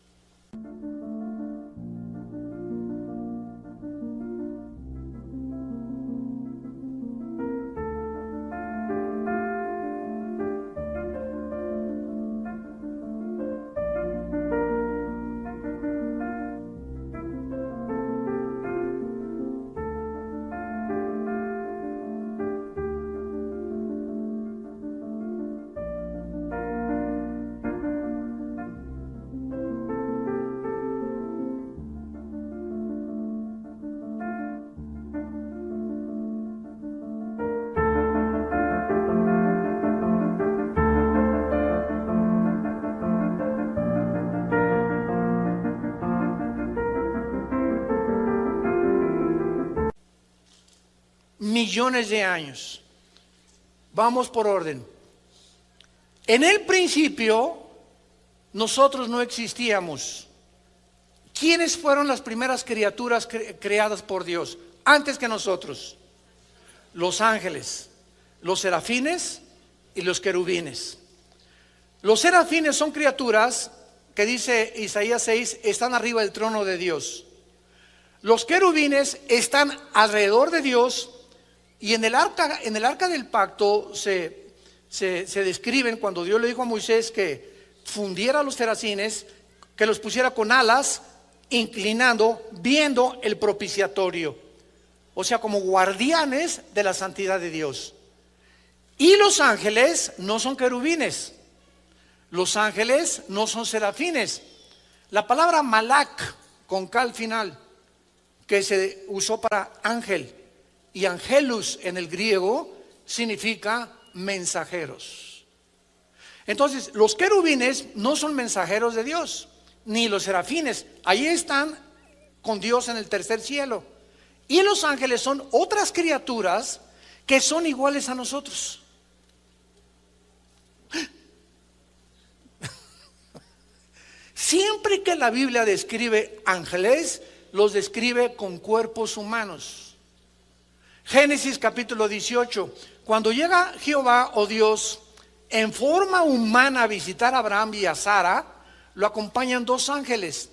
Millones de años. Vamos por orden. En el principio nosotros no existíamos. ¿Quiénes fueron las primeras criaturas creadas por Dios antes que nosotros? Los ángeles, los serafines y los querubines. Los serafines son criaturas que, dice Isaías 6, están arriba del trono de Dios. Los querubines están alrededor de Dios. Y en el arca del pacto se describen, cuando Dios le dijo a Moisés que fundiera a los serafines, que los pusiera con alas, inclinando, viendo el propiciatorio. O sea, como guardianes de la santidad de Dios. Y los ángeles no son querubines. Los ángeles no son serafines. La palabra malak, con K al final, que se usó para ángel, y angelus en el griego significa mensajeros. Entonces, los querubines no son mensajeros de Dios, ni los serafines. Ahí están con Dios en el tercer cielo. Y los ángeles son otras criaturas que son iguales a nosotros. Siempre que la Biblia describe ángeles, los describe con cuerpos humanos. Génesis capítulo 18, cuando llega Jehová o Dios en forma humana a visitar a Abraham y a Sara, lo acompañan dos ángeles.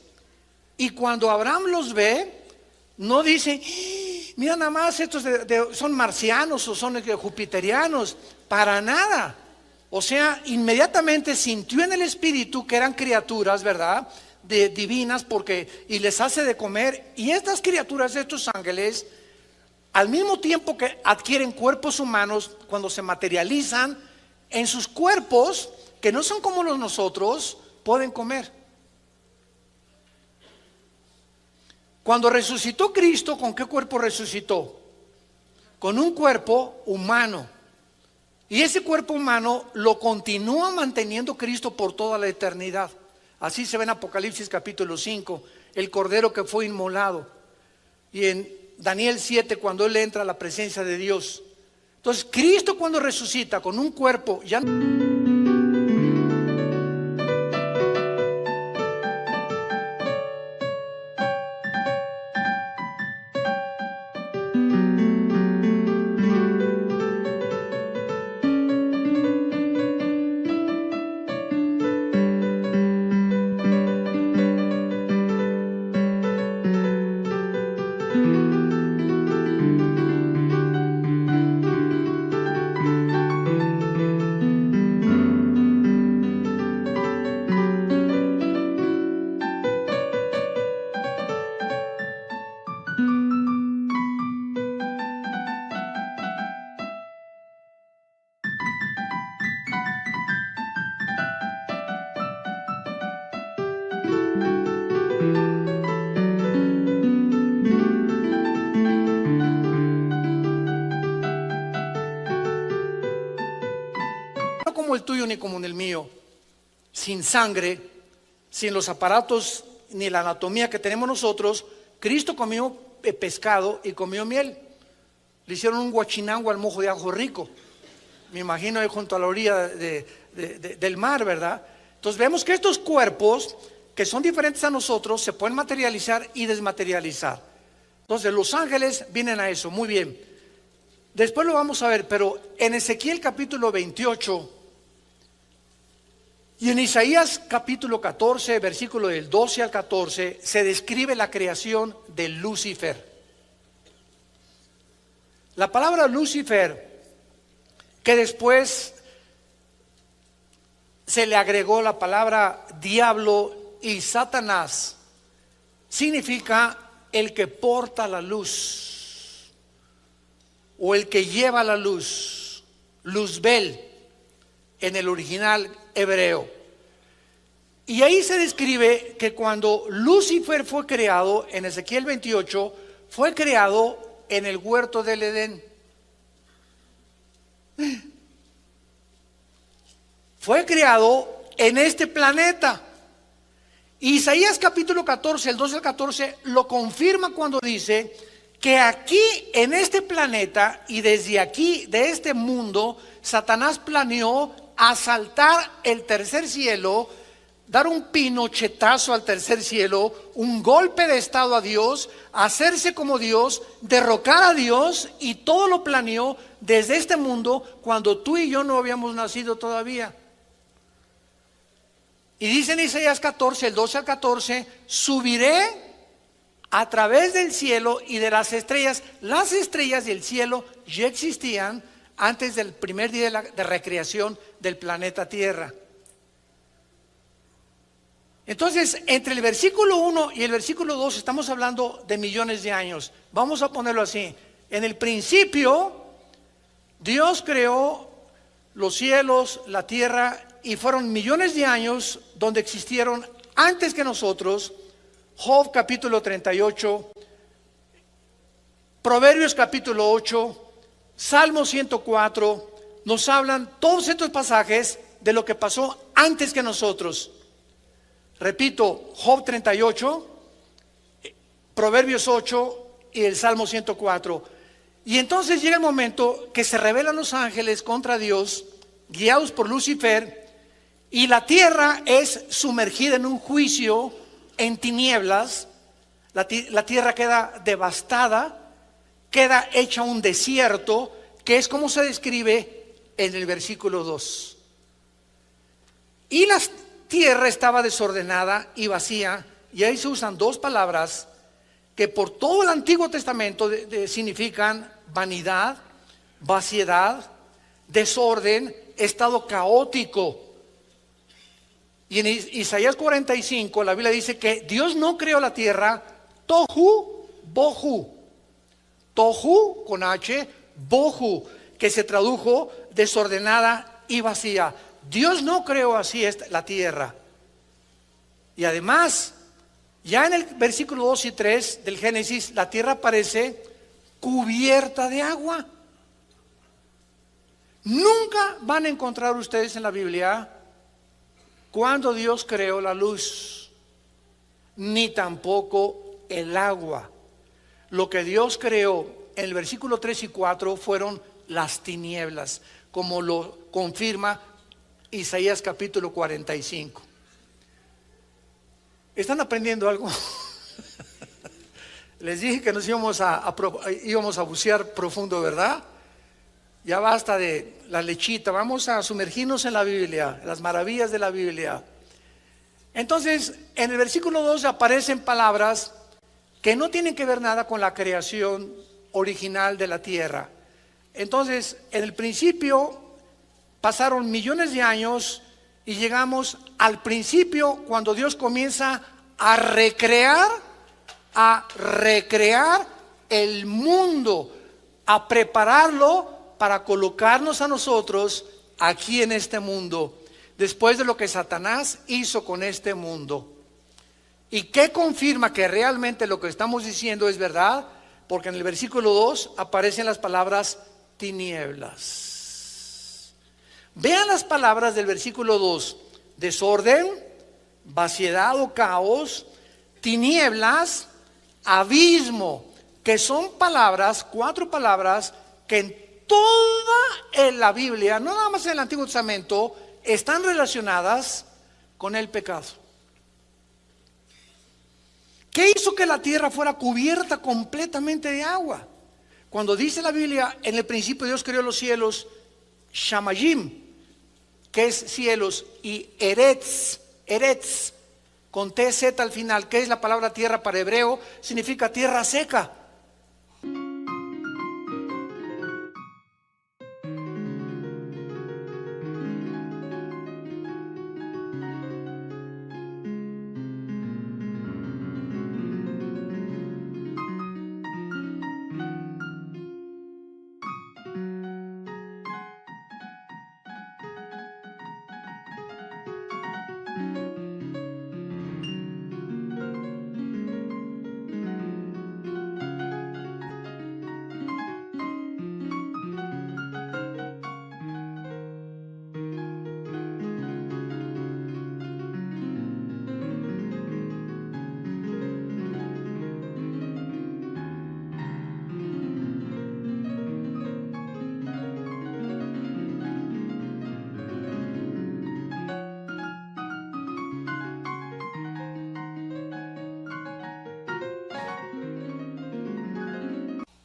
Y cuando Abraham los ve, no dice, mira nada más, estos son marcianos o son jupiterianos, para nada. O sea, inmediatamente sintió en el espíritu que eran criaturas, ¿verdad?, divinas y les hace de comer. Y estas criaturas, estos ángeles, al mismo tiempo que adquieren cuerpos humanos, cuando se materializan en sus cuerpos, que no son como los nosotros, pueden comer. Cuando resucitó Cristo, ¿con qué cuerpo resucitó? Con un cuerpo humano. Y ese cuerpo humano lo continúa manteniendo Cristo por toda la eternidad. Así se ve en Apocalipsis capítulo 5, el cordero que fue inmolado. Y en Daniel 7, cuando él entra a la presencia de Dios. Entonces, Cristo cuando resucita con un cuerpo, ya no como el tuyo ni como el mío, sin sangre, sin los aparatos ni la anatomía que tenemos nosotros. Cristo comió pescado y comió miel. Le hicieron un guachinango al mojo de ajo rico. Me imagino ahí junto a la orilla del mar, ¿verdad? Entonces vemos que estos cuerpos, que son diferentes a nosotros, se pueden materializar y desmaterializar. Entonces los ángeles vienen a eso, muy bien. Después lo vamos a ver, pero en Ezequiel capítulo 28 y en Isaías capítulo 14, versículo del 12 al 14, se describe la creación de Lucifer. La palabra Lucifer, que después se le agregó la palabra diablo y Satanás, significa el que porta la luz o el que lleva la luz, Luzbel en el original hebreo. Y ahí se describe que cuando Lucifer fue creado en Ezequiel 28, fue creado en el huerto del Edén. Fue creado en este planeta. Isaías capítulo 14, el 12 al 14, lo confirma cuando dice que aquí en este planeta y desde aquí, de este mundo, Satanás planeó asaltar el tercer cielo, dar un pinochetazo al tercer cielo, un golpe de estado a Dios, hacerse como Dios, derrocar a Dios, y todo lo planeó desde este mundo cuando tú y yo no habíamos nacido todavía. Y dice en Isaías 14, el 12 al 14, subiré a través del cielo y de las estrellas. Las estrellas del cielo ya existían antes del primer día de recreación del planeta Tierra. Entonces, entre el versículo 1 y el versículo 2 estamos hablando de millones de años. Vamos a ponerlo así. En el principio, Dios creó los cielos, la tierra, y fueron millones de años donde existieron antes que nosotros. Job capítulo 38, Proverbios capítulo 8, Salmo 104, nos hablan todos estos pasajes de lo que pasó antes que nosotros. Repito, Job 38, Proverbios 8 y el Salmo 104. Y entonces llega el momento que se rebelan los ángeles contra Dios, guiados por Lucifer, y la tierra es sumergida en un juicio, en tinieblas. La tierra queda devastada, queda hecha un desierto, que es como se describe en el versículo 2. Y la tierra estaba desordenada y vacía, y ahí se usan dos palabras que por todo el Antiguo Testamento significan vanidad, vaciedad, desorden, estado caótico. Y en Isaías 45 la Biblia dice que Dios no creó la tierra tohu bohu. Tohu con H, bohu, que se tradujo desordenada y vacía. Dios no creó así la tierra. Y además, ya en el versículo 2 y 3 del Génesis, la tierra aparece cubierta de agua. Nunca van a encontrar ustedes en la Biblia cuando Dios creó la luz, ni tampoco el agua. Lo que Dios creó en el versículo 3 y 4 fueron las tinieblas, como lo confirma Isaías capítulo 45. ¿Están aprendiendo algo? Les dije que nos íbamos a bucear profundo, ¿verdad? Ya basta de la lechita, vamos a sumergirnos en la Biblia, las maravillas de la Biblia. Entonces, en el versículo 2 aparecen palabras que no tienen que ver nada con la creación original de la tierra. Entonces, en el principio pasaron millones de años y llegamos al principio cuando Dios comienza a recrear el mundo, a prepararlo para colocarnos a nosotros aquí en este mundo, después de lo que Satanás hizo con este mundo. ¿Y qué confirma que realmente lo que estamos diciendo es verdad? Porque en el versículo 2 aparecen las palabras tinieblas. Vean las palabras del versículo 2: desorden, vaciedad o caos, tinieblas, abismo, que son palabras, 4 palabras que en toda la Biblia, no nada más en el Antiguo Testamento, están relacionadas con el pecado. ¿Qué hizo que la tierra fuera cubierta completamente de agua? Cuando dice la Biblia, en el principio Dios creó los cielos, Shamayim, que es cielos, y Eretz, con TZ al final, que es la palabra tierra para hebreo, significa tierra seca.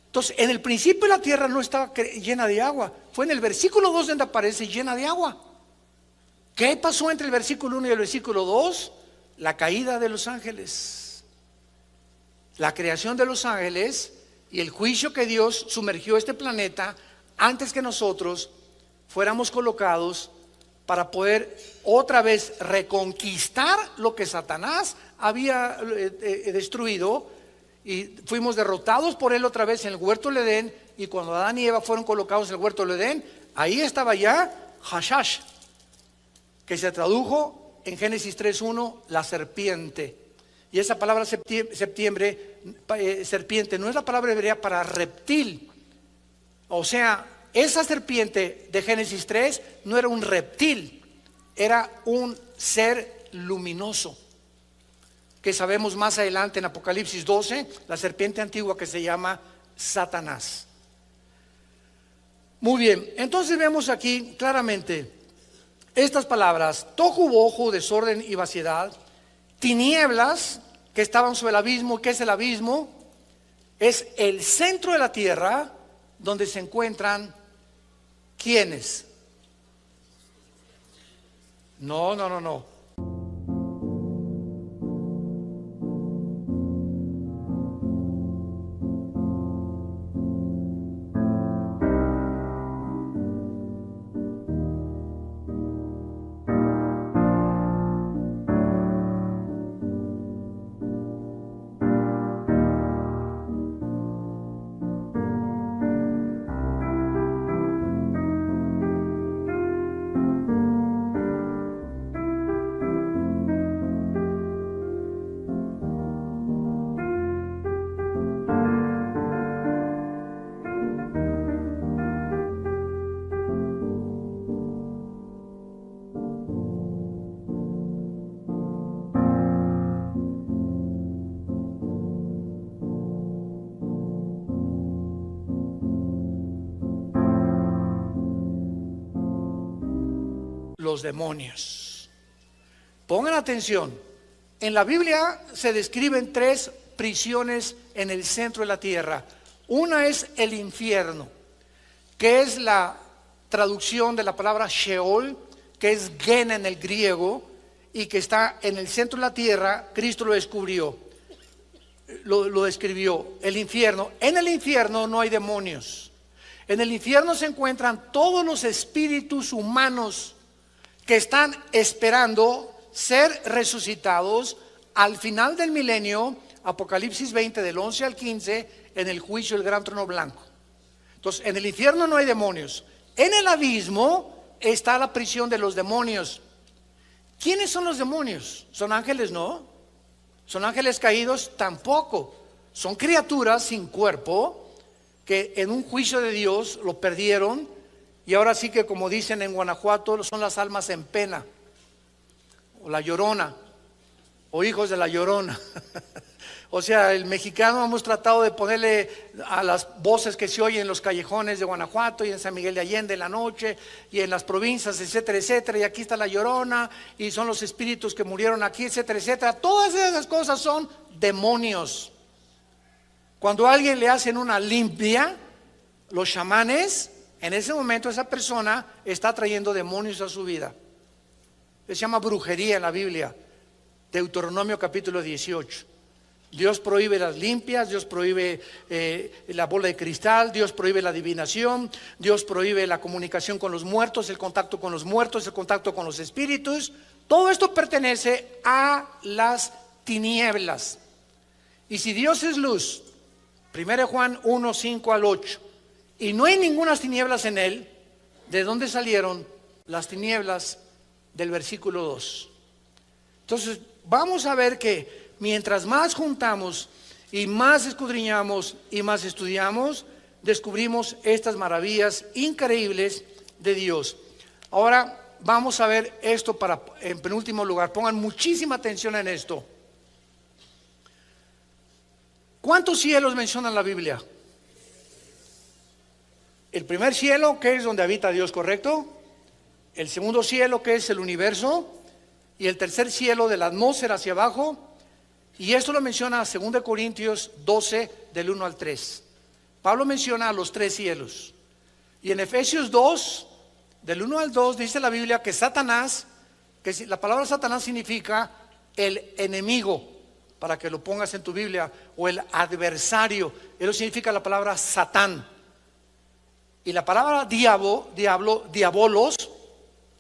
Entonces, en el principio la tierra no estaba llena de agua. Fue en el versículo 2 donde aparece llena de agua. ¿Qué pasó entre el versículo 1 y el versículo 2? La caída de los ángeles, la creación de los ángeles y el juicio que Dios sumergió este planeta antes que nosotros fuéramos colocados para poder otra vez reconquistar lo que Satanás había destruido. Y fuimos derrotados por él otra vez en el huerto del Edén. Y cuando Adán y Eva fueron colocados en el huerto del Edén, ahí estaba ya Hashash, que se tradujo en Génesis 3:1 la serpiente. Y esa palabra serpiente no es la palabra hebrea para reptil. O sea, esa serpiente de Génesis 3 no era un reptil, era un ser luminoso, que sabemos más adelante en Apocalipsis 12, la serpiente antigua que se llama Satanás. Muy bien, entonces vemos aquí claramente estas palabras: tohu bohu, desorden y vaciedad; tinieblas, que estaban sobre el abismo. ¿Qué es el abismo? Es el centro de la tierra donde se encuentran ¿quiénes? No. los demonios. Pongan atención, en la Biblia se describen 3 prisiones en el centro de la tierra. Una es el infierno, que es la traducción de la palabra Sheol, que es Gena en el griego, y que está en el centro de la tierra. Cristo lo descubrió, lo describió, el infierno. En el infierno no hay demonios. En el infierno se encuentran todos los espíritus humanos que están esperando ser resucitados al final del milenio, Apocalipsis 20 del 11 al 15, en el juicio del gran trono blanco. Entonces, en el infierno no hay demonios. En el abismo está la prisión de los demonios. ¿Quiénes son los demonios? ¿Son ángeles? No. ¿Son ángeles caídos? Tampoco. Son criaturas sin cuerpo que en un juicio de Dios lo perdieron, y ahora sí que, como dicen en Guanajuato, son las almas en pena, o la llorona, o hijos de la llorona. O sea, el mexicano hemos tratado de ponerle a las voces que se oyen en los callejones de Guanajuato y en San Miguel de Allende en la noche y en las provincias, etcétera, etcétera, y aquí está la llorona y son los espíritus que murieron aquí, etcétera, etcétera. Todas esas cosas son demonios. Cuando a alguien le hacen una limpia, los chamanes, en ese momento esa persona está trayendo demonios a su vida. Se llama brujería en la Biblia, Deuteronomio capítulo 18. Dios prohíbe las limpias, Dios prohíbe la bola de cristal, Dios prohíbe la adivinación, Dios prohíbe la comunicación con los muertos, el contacto con los muertos, el contacto con los espíritus. Todo esto pertenece a las tinieblas. Y si Dios es luz, 1 Juan 1, 5 al 8, y no hay ninguna tinieblas en él, ¿de dónde salieron las tinieblas del versículo 2? Entonces vamos a ver que mientras más juntamos y más escudriñamos y más estudiamos, descubrimos estas maravillas increíbles de Dios. Ahora vamos a ver esto en penúltimo lugar. Pongan muchísima atención en esto. ¿Cuántos cielos menciona la Biblia? El primer cielo, que es donde habita Dios, ¿correcto? El segundo cielo, que es el universo, y el tercer cielo de la atmósfera hacia abajo. Y esto lo menciona 2 Corintios 12 del 1 al 3. Pablo menciona a los 3 cielos. Y en Efesios 2 del 1 al 2 dice la Biblia que Satanás, que la palabra Satanás significa el enemigo, para que lo pongas en tu Biblia, o el adversario. Eso significa la palabra Satán. Y la palabra diabolos,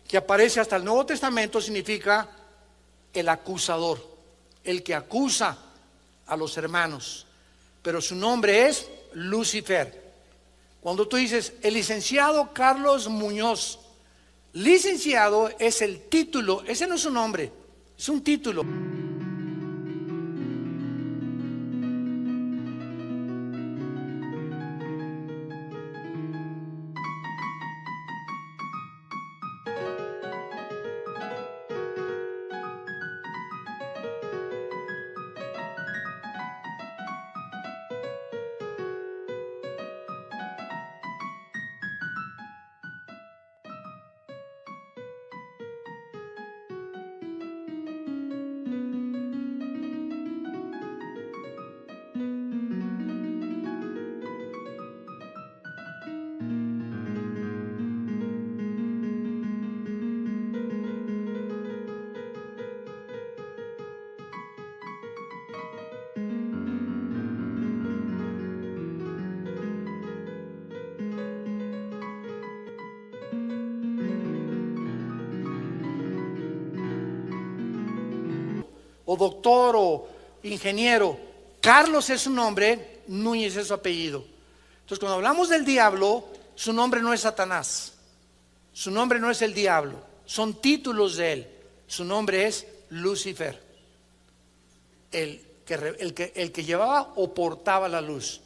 que aparece hasta el Nuevo Testamento, significa el acusador, el que acusa a los hermanos. Pero su nombre es Lucifer. Cuando tú dices el licenciado Carlos Muñoz, licenciado es el título, ese no es un nombre, es un título. O doctor o ingeniero. Carlos es su nombre, Núñez es su apellido. Entonces, cuando hablamos del diablo, su nombre no es Satanás, su nombre no es el diablo, son títulos de él. Su nombre es Lucifer, el que llevaba o portaba la luz.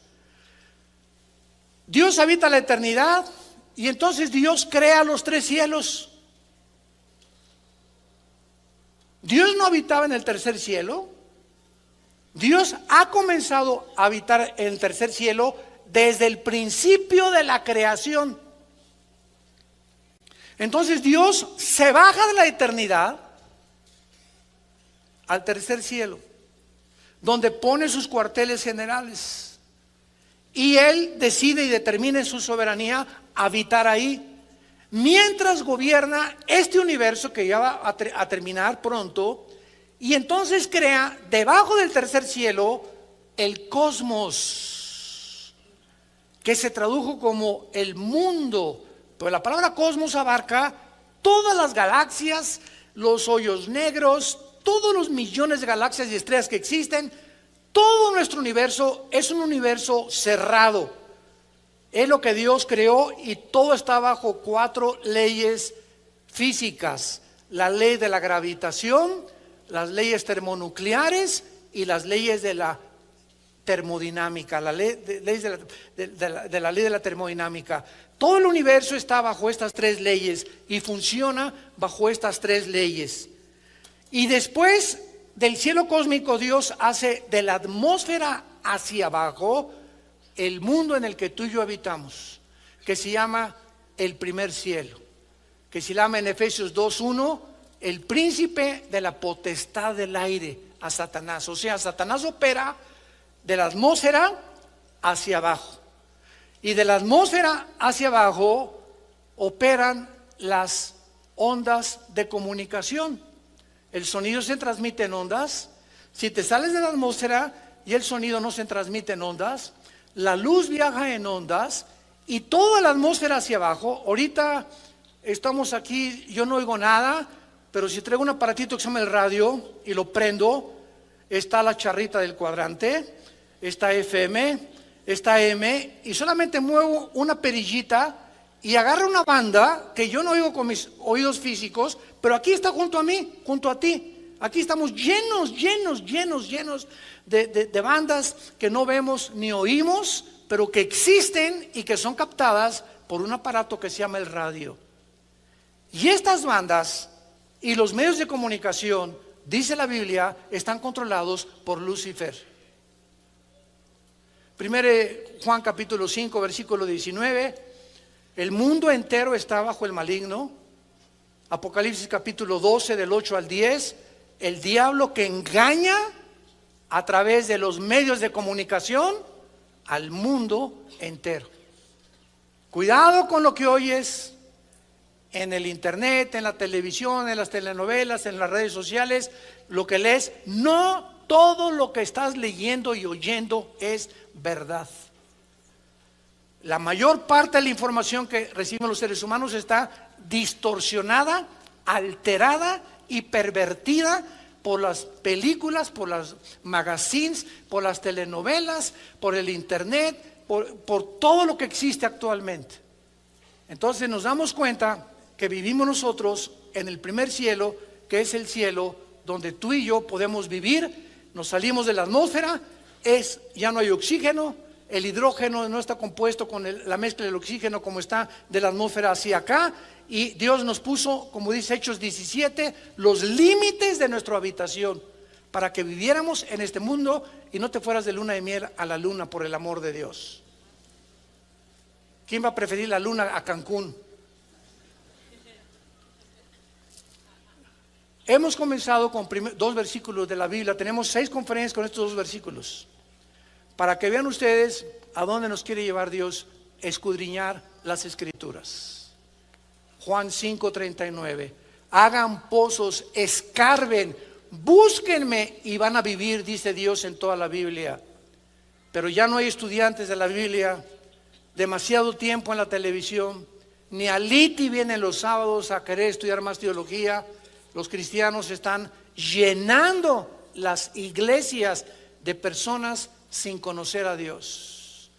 Dios habita la eternidad, y entonces Dios crea los 3 cielos. Dios no habitaba en el tercer cielo. Dios ha comenzado a habitar en el tercer cielo desde el principio de la creación. Entonces Dios se baja de la eternidad al tercer cielo, donde pone sus cuarteles generales, y Él decide y determina en su soberanía habitar ahí, mientras gobierna este universo que ya va a terminar pronto. Y entonces crea debajo del tercer cielo el cosmos, que se tradujo como el mundo. Pero la palabra cosmos abarca todas las galaxias, los hoyos negros, todos los millones de galaxias y estrellas que existen. Todo nuestro universo es un universo cerrado. Es lo que Dios creó, y todo está bajo 4 leyes físicas: la ley de la gravitación, las leyes termonucleares y las leyes de la termodinámica, la ley de la ley de la termodinámica. Todo el universo está bajo estas 3 leyes y funciona bajo estas 3 leyes. Y después del cielo cósmico, Dios hace de la atmósfera hacia abajo el mundo en el que tú y yo habitamos, que se llama el primer cielo, que se llama en Efesios 2:1 el príncipe de la potestad del aire, a Satanás. O sea, Satanás opera de la atmósfera hacia abajo, y de la atmósfera hacia abajo operan las ondas de comunicación. El sonido se transmite en ondas. Si te sales de la atmósfera y el sonido no se transmite en ondas, la luz viaja en ondas, y toda la atmósfera hacia abajo. Ahorita estamos aquí, yo no oigo nada, pero si traigo un aparatito que se llama el radio y lo prendo, está la charrita del cuadrante, está FM, está M, y solamente muevo una perillita y agarro una banda que yo no oigo con mis oídos físicos, pero aquí está junto a mí, junto a ti. Aquí estamos llenos de bandas que no vemos ni oímos, pero que existen y que son captadas por un aparato que se llama el radio. Y estas bandas y los medios de comunicación, dice la Biblia, están controlados por Lucifer. 1 Juan capítulo 5 versículo 19: el mundo entero está bajo el maligno. Apocalipsis capítulo 12 del 8 al 10: el diablo que engaña a través de los medios de comunicación al mundo entero. Cuidado con lo que oyes en el internet, en la televisión, en las telenovelas, en las redes sociales, lo que lees. No todo lo que estás leyendo y oyendo es verdad. La mayor parte de la información que reciben los seres humanos está distorsionada, alterada y pervertida por las películas, por las magazines, por las telenovelas, por el internet, por todo lo que existe actualmente. Entonces nos damos cuenta que vivimos nosotros en el primer cielo, que es el cielo donde tú y yo podemos vivir. Nos salimos de la atmósfera, ya no hay oxígeno, el hidrógeno no está compuesto con la mezcla del oxígeno como está de la atmósfera hacia acá, y Dios nos puso, como dice Hechos 17, los límites de nuestra habitación para que viviéramos en este mundo y no te fueras de luna de miel a la luna, por el amor de Dios. ¿Quién va a preferir la luna a Cancún? Hemos comenzado con 2 versículos de la Biblia. Tenemos 6 conferencias con estos 2 versículos, para que vean ustedes a dónde nos quiere llevar Dios: escudriñar las Escrituras. Juan 5:39: hagan pozos, escarben, búsquenme y van a vivir, dice Dios en toda la Biblia. Pero ya no hay estudiantes de la Biblia, demasiado tiempo en la televisión, ni Aliti vienen los sábados a querer estudiar más teología. Los cristianos están llenando las iglesias de personas sin conocer a Dios,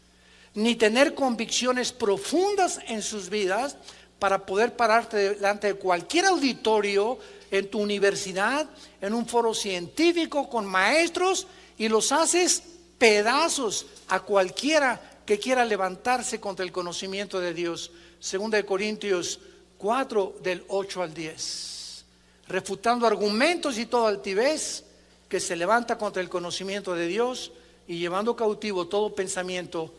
ni tener convicciones profundas en sus vidas para poder pararte delante de cualquier auditorio, en tu universidad, en un foro científico con maestros, y los haces pedazos a cualquiera que quiera levantarse contra el conocimiento de Dios. 2 Corintios 4 del 8 al 10. Refutando argumentos y toda altivez que se levanta contra el conocimiento de Dios, y llevando cautivo todo pensamiento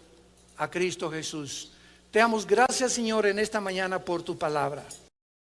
a Cristo Jesús. Te damos gracias, Señor, en esta mañana por tu palabra.